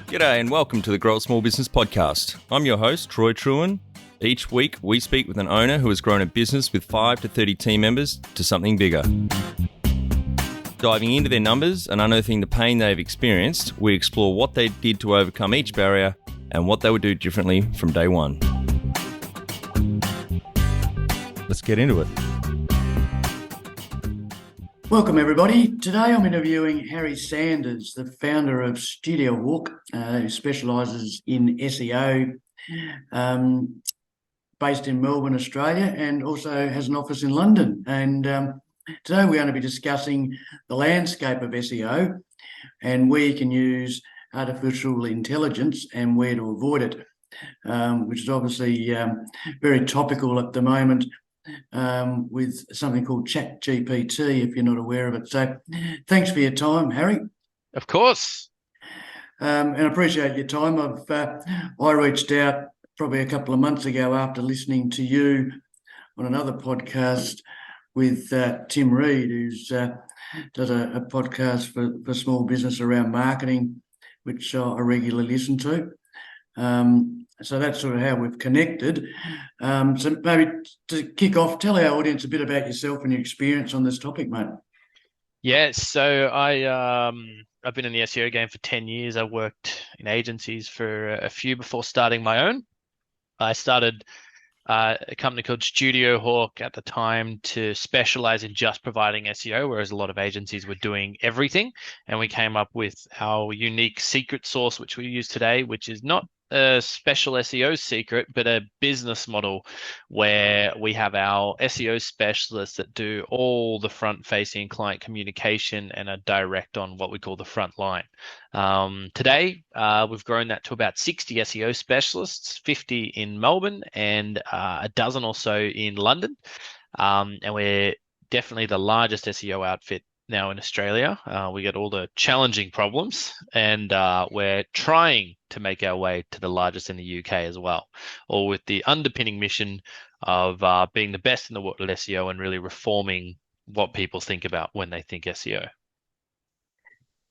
G'day and welcome to the Grow a Small Business Podcast. I'm your host, Troy Truen. Each week, we speak with an owner who has grown a business with 5 to 30 team members to something bigger. Diving into their numbers and unearthing the pain they've experienced, we explore what they did to overcome each barrier and what they would do differently from day one. Let's get into it. Welcome everybody. Today I'm interviewing Harry Sanders, the founder of StudioHawk, who specialises in SEO, based in Melbourne, Australia, and also has an office in London. And today we're going to be discussing the landscape of SEO and where you can use artificial intelligence and where to avoid it, which is obviously very topical at the moment. With something called ChatGPT, if you're not aware of it. So thanks for your time, Harry. Of course. And I appreciate your time. I reached out probably a couple of months ago after listening to you on another podcast with Tim Reed, who's does a podcast for small business around marketing, which I regularly listen to. So that's sort of how we've connected. So maybe to kick off, tell our audience a bit about yourself and your experience on this topic, mate. Yeah, so I've been in the SEO game for 10 years. I worked in agencies for a few before starting my own. I started a company called StudioHawk at the time to specialize in just providing SEO, whereas a lot of agencies were doing everything. And we came up with our unique secret sauce, which we use today, which is not a special SEO secret, but a business model where we have our SEO specialists that do all the front-facing client communication and are direct on what we call the front line. Today, we've grown that to about 60 SEO specialists, 50 in Melbourne and a dozen or so in London. And we're definitely the largest SEO outfit now in Australia. We get all the challenging problems, and we're trying to make our way to the largest in the UK as well, all with the underpinning mission of being the best in the world at SEO and really reforming what people think about when they think SEO.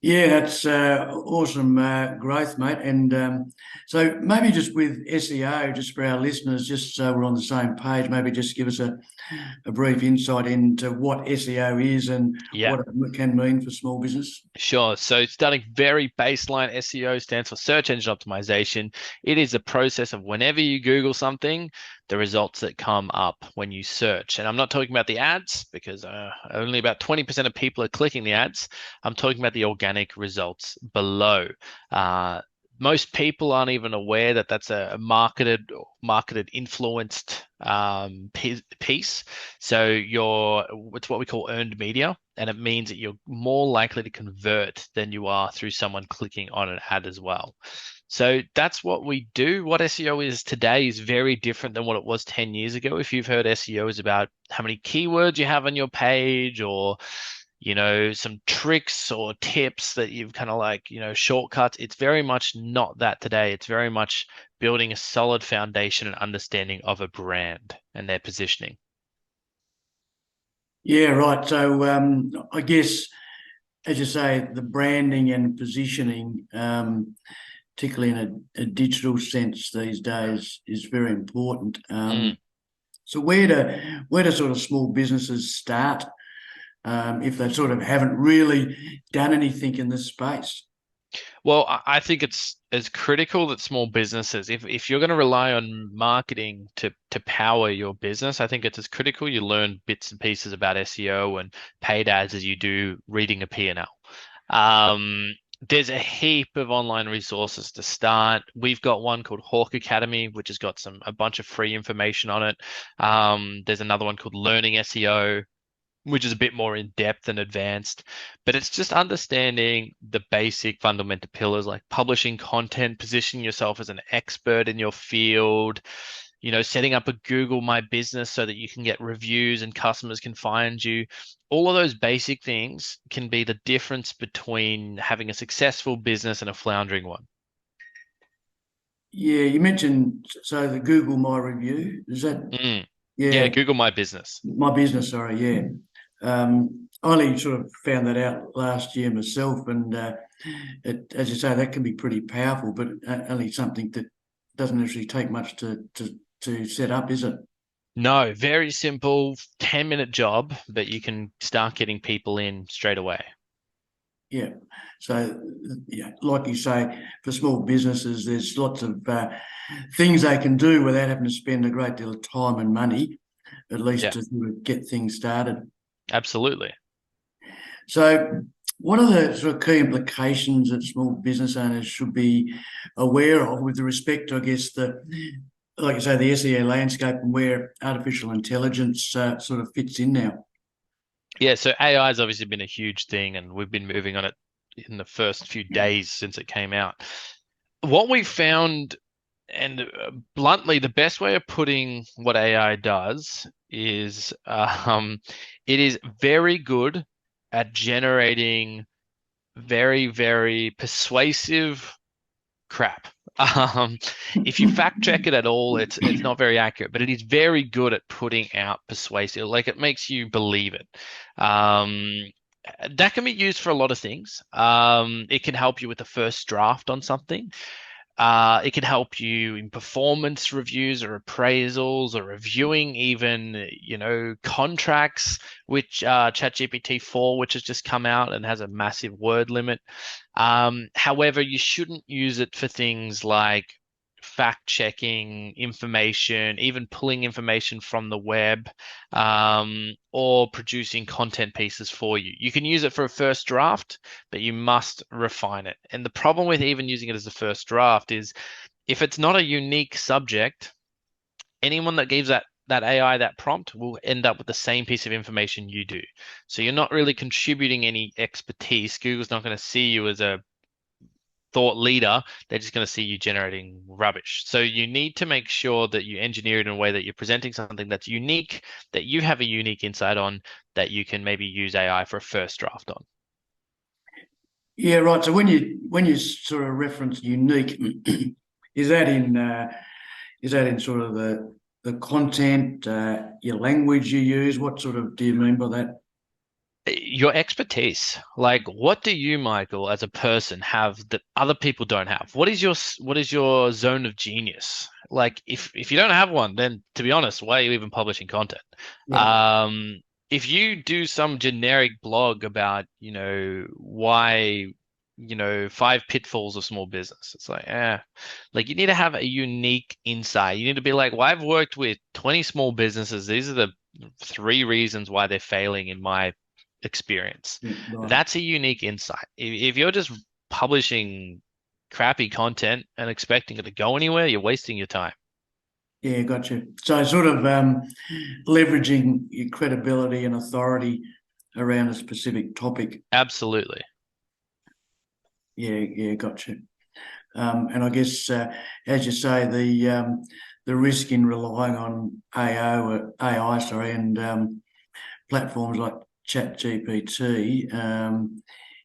Yeah, that's awesome growth, mate. And so maybe just with SEO, just for our listeners, just so we're on the same page, maybe just give us a brief insight into what SEO is and what it can mean for small business. Sure. So starting very baseline, SEO stands for search engine optimization. It is a process of whenever you Google something, the results that come up when you search. And I'm not talking about the ads because only about 20% of people are clicking the ads. I'm talking about the organic results below. Most people aren't even aware that that's a marketed influenced piece. So it's what we call earned media, and it means that you're more likely to convert than you are through someone clicking on an ad as well. So that's what we do. What SEO is today is very different than what it was 10 years ago. If you've heard SEO is about how many keywords you have on your page, or some tricks or tips that you've kind of like, shortcuts. It's very much not that today. It's very much building a solid foundation and understanding of a brand and their positioning. Yeah, right. So I guess, as you say, the branding and positioning, particularly in a digital sense these days, is very important. So where do sort of small businesses start if they sort of haven't really done anything in this space? Well, I think it's as critical that small businesses, if you're going to rely on marketing to power your business, I think it's as critical you learn bits and pieces about SEO and paid ads as you do reading a P&L. There's a heap of online resources to start. We've got one called Hawk Academy, which has got a bunch of free information on it. There's another one called Learning SEO, which is a bit more in depth and advanced, but it's just understanding the basic fundamental pillars like publishing content, positioning yourself as an expert in your field, setting up a Google My Business so that you can get reviews and customers can find you. All of those basic things can be the difference between having a successful business and a floundering one. Yeah, you mentioned, so the Google My Review, is that? Yeah, Google My Business. My Business, sorry, yeah. I only sort of found that out last year myself, and as you say, that can be pretty powerful, but only something that doesn't actually take much to set up, is it? No, very simple 10-minute job, but you can start getting people in straight away. Yeah. So, yeah, like you say, for small businesses, there's lots of things they can do without having to spend a great deal of time and money, at least to sort of get things started. Absolutely. So, what are the sort of key implications that small business owners should be aware of with respect to, I guess, like you say, the SEO landscape and where artificial intelligence sort of fits in now? Yeah, so AI has obviously been a huge thing, and we've been moving on it in the first few days since it came out. What we found, and bluntly, the best way of putting what AI does is it is very good at generating very, very persuasive crap. If you fact check it at all, it's not very accurate, but it is very good at putting out persuasive, like it makes you believe it. That can be used for a lot of things. It can help you with the first draft on something. It can help you in performance reviews or appraisals or reviewing even, contracts, which ChatGPT 4, which has just come out and has a massive word limit. However, you shouldn't use it for things like fact checking information, even pulling information from the web, or producing content pieces for you. You can use it for a first draft, but you must refine it. And the problem with even using it as a first draft is if it's not a unique subject, anyone that gives that AI that prompt will end up with the same piece of information you do. So you're not really contributing any expertise. Google's not going to see you as a thought leader. They're just going to see you generating rubbish. So you need to make sure that you engineer it in a way that you're presenting something that's unique, that you have a unique insight on, that you can maybe use AI for a first draft on. Yeah, right. So when you sort of reference unique, is that in sort of the content, your language you use? What sort of do you mean by that? Your expertise. Like, what do you, Michael, as a person have that other people don't have? What is your zone of genius? Like, if you don't have one, then to be honest, why are you even publishing content? Yeah. If you do some generic blog about, why, 5 pitfalls of small business, it's like you need to have a unique insight. You need to be like, well, I've worked with 20 small businesses. These are the 3 reasons why they're failing in my experience. Right. That's a unique insight. If you're just publishing crappy content and expecting it to go anywhere, you're wasting your time. Yeah, gotcha. So sort of leveraging your credibility and authority around a specific topic. Absolutely. Yeah, gotcha. And I guess, as you say, the risk in relying on AI, and platforms like ChatGPT,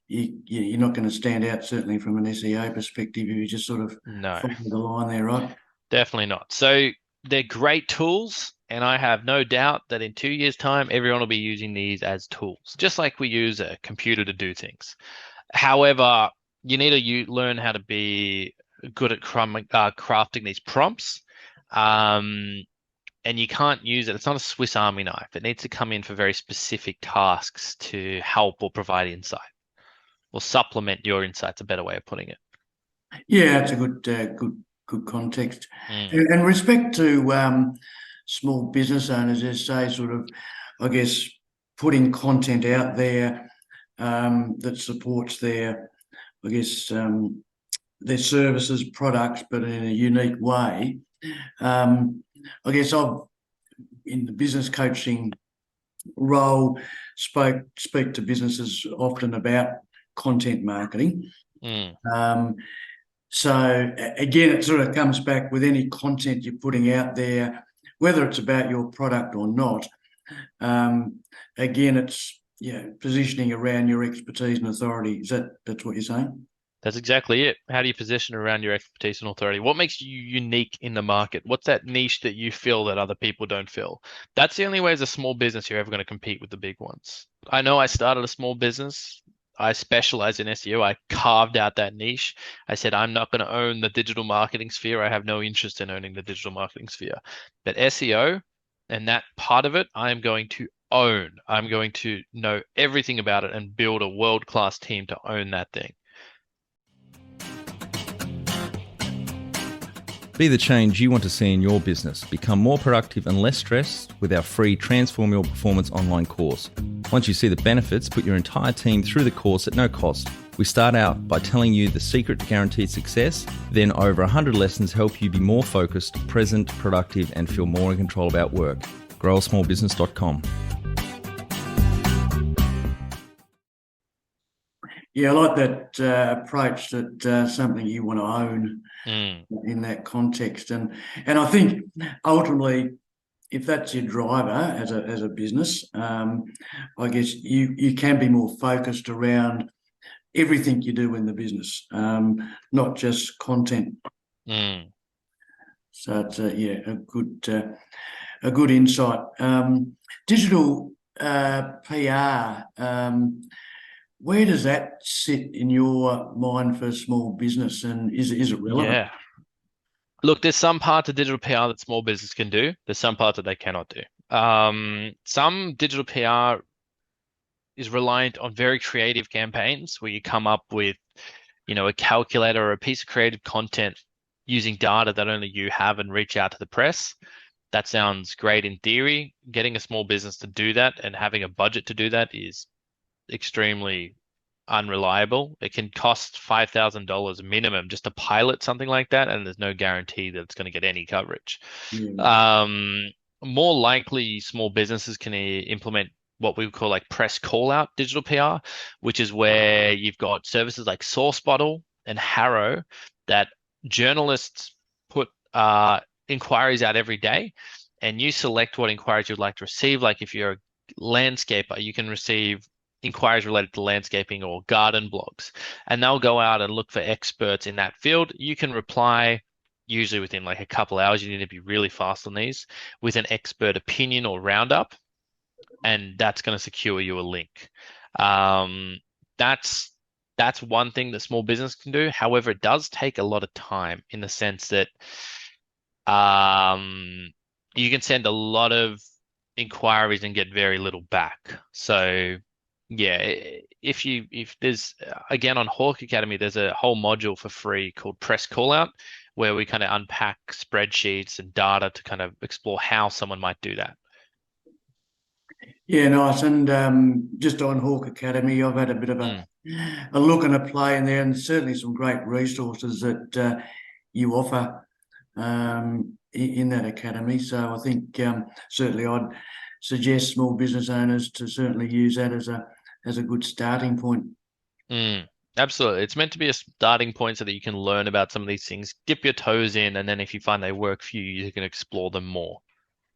you're not going to stand out, certainly from an SEO perspective, if you just sort of follow the line there, right? Definitely not. So they're great tools, and I have no doubt that in 2 years' time, everyone will be using these as tools, just like we use a computer to do things. However, you need to learn how to be good at crafting these prompts. And you can't use it. It's not a Swiss Army knife. It needs to come in for very specific tasks to help or provide insight or supplement your insights, a better way of putting it. Yeah, that's a good context. And respect to small business owners, as say, sort of, I guess, putting content out there that supports their services, products, but in a unique way. I guess I've, in the business coaching role, speak to businesses often about content marketing. So again, it sort of comes back with any content you're putting out there, whether it's about your product or not. Again, it's positioning around your expertise and authority. That's what you're saying? That's exactly it. How do you position around your expertise and authority? What makes you unique in the market? What's that niche that you fill that other people don't fill? That's the only way as a small business you're ever going to compete with the big ones. I know I started a small business. I specialize in SEO. I carved out that niche. I said, I'm not going to own the digital marketing sphere. I have no interest in owning the digital marketing sphere. But SEO and that part of it, I'm going to own. I'm going to know everything about it and build a world-class team to own that thing. Be the change you want to see in your business. Become more productive and less stressed with our free Transform Your Performance online course. Once you see the benefits, put your entire team through the course at no cost. We start out by telling you the secret to guaranteed success, then over 100 lessons help you be more focused, present, productive, and feel more in control about work. growasmallbusiness.com. Yeah, I like that approach, that something you want to own in that context. And I think ultimately, if that's your driver as a business, I guess you can be more focused around everything you do in the business, not just content. So it's a good insight. Digital PR. Where does that sit in your mind for a small business, and is it relevant? Yeah. Look, there's some parts of digital PR that small business can do. There's some parts that they cannot do. Some digital PR is reliant on very creative campaigns where you come up with, a calculator or a piece of creative content using data that only you have and reach out to the press. That sounds great in theory. Getting a small business to do that and having a budget to do that is extremely unreliable. It can cost $5,000 minimum just to pilot something like that, and there's no guarantee that it's going to get any coverage. More likely, small businesses can implement what we would call like press call out digital PR, which is where you've got services like SourceBottle and Harrow that journalists put inquiries out every day, and you select what inquiries you'd like to receive. Like if you're a landscaper, you can receive inquiries related to landscaping or garden blogs, and they'll go out and look for experts in that field. You can reply usually within like a couple hours. You need to be really fast on these with an expert opinion or roundup, and that's going to secure you a link. That's one thing that small business can do. However, it does take a lot of time in the sense that you can send a lot of inquiries and get very little back. So yeah, if there's, again, on Hawk Academy, there's a whole module for free called Press Callout, where we kind of unpack spreadsheets and data to kind of explore how someone might do that. Yeah, nice. And just on Hawk Academy, I've had a bit of a look and a play in there, and certainly some great resources that you offer in that academy. So I think certainly I'd suggest small business owners to certainly use that as a good starting point. Absolutely. It's meant to be a starting point so that you can learn about some of these things, dip your toes in, and then if you find they work for you, you can explore them more.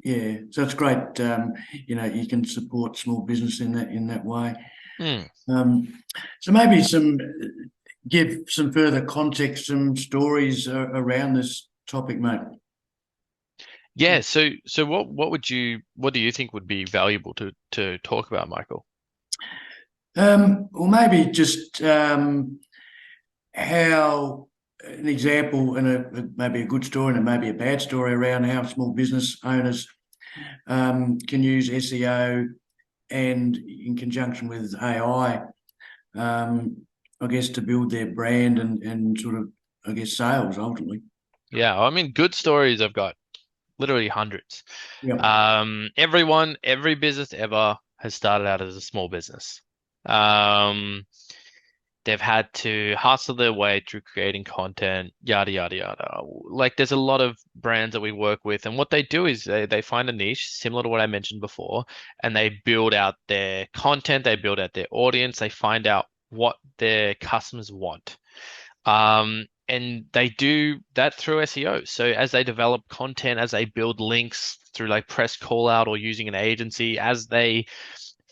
Yeah, so it's great. You can support small business in that way. So maybe give some further context, some stories around this topic, mate. Yeah. So what do you think would be valuable to talk about, Michael? Well, maybe just how an example and maybe a good story and maybe a bad story around how small business owners can use SEO and in conjunction with AI, I guess, to build their brand and sort of, I guess, sales ultimately. Yeah, I mean, good stories I've got literally hundreds. Every business ever has started out as a small business. They've had to hustle their way through creating content, yada, yada, yada. Like there's a lot of brands that we work with, and what they do is they find a niche similar to what I mentioned before, and they build out their content, they build out their audience, they find out what their customers want. And they do that through SEO. So as they develop content, as they build links through like press call out or using an agency, as they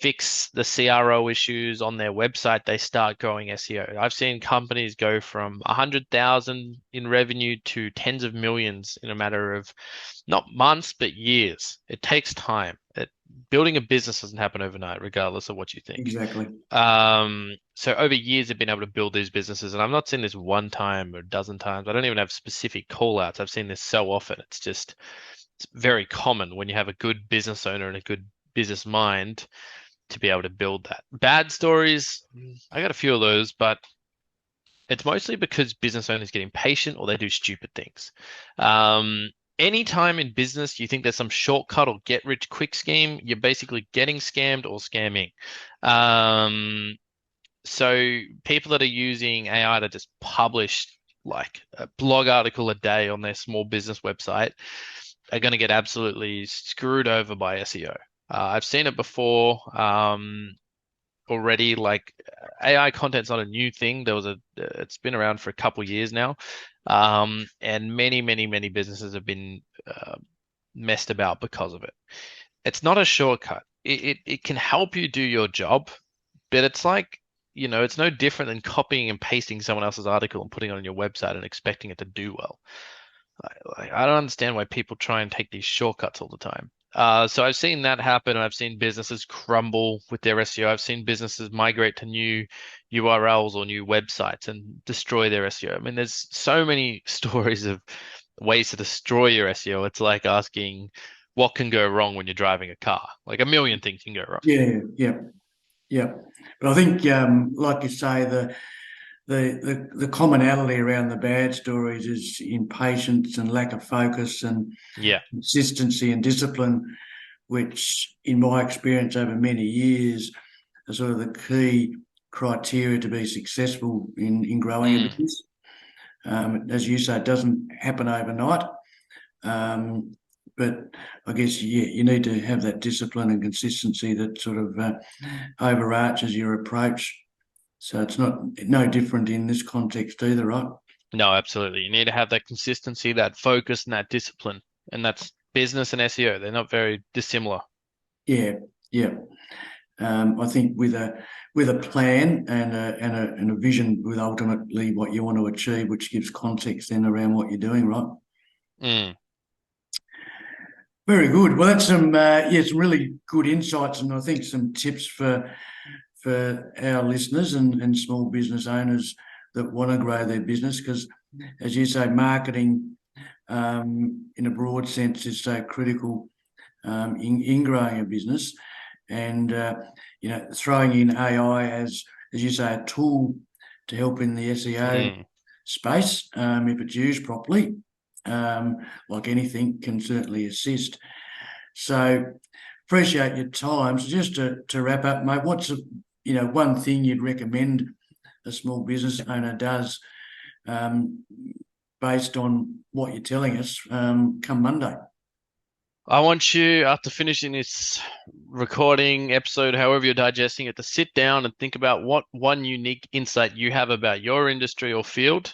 fix the CRO issues on their website, they start growing SEO. I've seen companies go from 100,000 in revenue to tens of millions in a matter of not months, but years. It takes time. Building a business doesn't happen overnight, regardless of what you think. Exactly. So over years, I've been able to build these businesses, and I've not seen this one time or a dozen times. I don't even have specific call outs. I've seen this so often. It's very common when you have a good business owner and a good business mind to be able to build that. Bad stories, I got a few of those, but it's mostly because business owners get impatient or they do stupid things. Anytime in business you think there's some shortcut or get rich quick scheme, you're basically getting scammed or scamming. So people that are using AI to just publish like a blog article a day on their small business website are going to get absolutely screwed over by SEO. I've seen it before already. Like AI content's not a new thing. It's been around for a couple years now, and many businesses have been messed about because of it. It's not a shortcut. It can help you do your job, but it's like, it's no different than copying and pasting someone else's article and putting it on your website and expecting it to do well. I don't understand why people try and take these shortcuts all the time. So I've seen that happen. I've seen businesses crumble with their SEO. I've seen businesses migrate to new URLs or new websites and destroy their SEO. I mean, there's so many stories of ways to destroy your SEO. It's like asking what can go wrong when you're driving a car. Like a million things can go wrong. Yeah. But I think, like you say, the commonality around the bad stories is impatience and lack of focus and consistency and discipline, which in my experience over many years are sort of the key criteria to be successful in growing a business. As you say, it doesn't happen overnight, but I guess you need to have that discipline and consistency that sort of overarches your approach. So it's no different in this context either, right? No, absolutely. You need to have that consistency, that focus, and that discipline. And that's business and SEO. They're not very dissimilar. Yeah. I think with a plan and a vision with ultimately what you want to achieve, which gives context then around what you're doing, right? Very good. Well, that's some really good insights, and I think some tips for our listeners and small business owners that want to grow their business, because, as you say, marketing in a broad sense is so critical in growing a business, and throwing in AI as you say, a tool to help in the SEO space, if it's used properly, like anything, can certainly assist. So appreciate your time. So just to wrap up, mate, what's one thing you'd recommend a small business owner does based on what you're telling us come Monday? I want you, after finishing this recording episode, however you're digesting it, to sit down and think about what one unique insight you have about your industry or field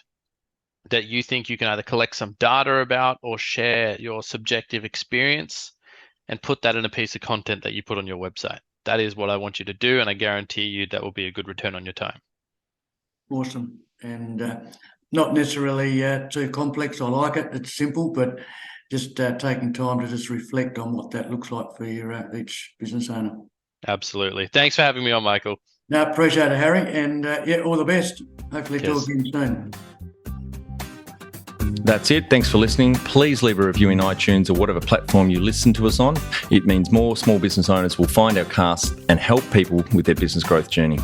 that you think you can either collect some data about or share your subjective experience and put that in a piece of content that you put on your website. That is what I want you to do, and I guarantee you that will be a good return on your time. Awesome. And not necessarily too complex. I like it. It's simple, but just taking time to just reflect on what that looks like for your each business owner. Absolutely. Thanks for having me on, Michael. No, appreciate it, Harry. And all the best. Hopefully talk again soon. That's it. Thanks for listening. Please leave a review in iTunes or whatever platform you listen to us on. It means more small business owners will find our cast and help people with their business growth journey.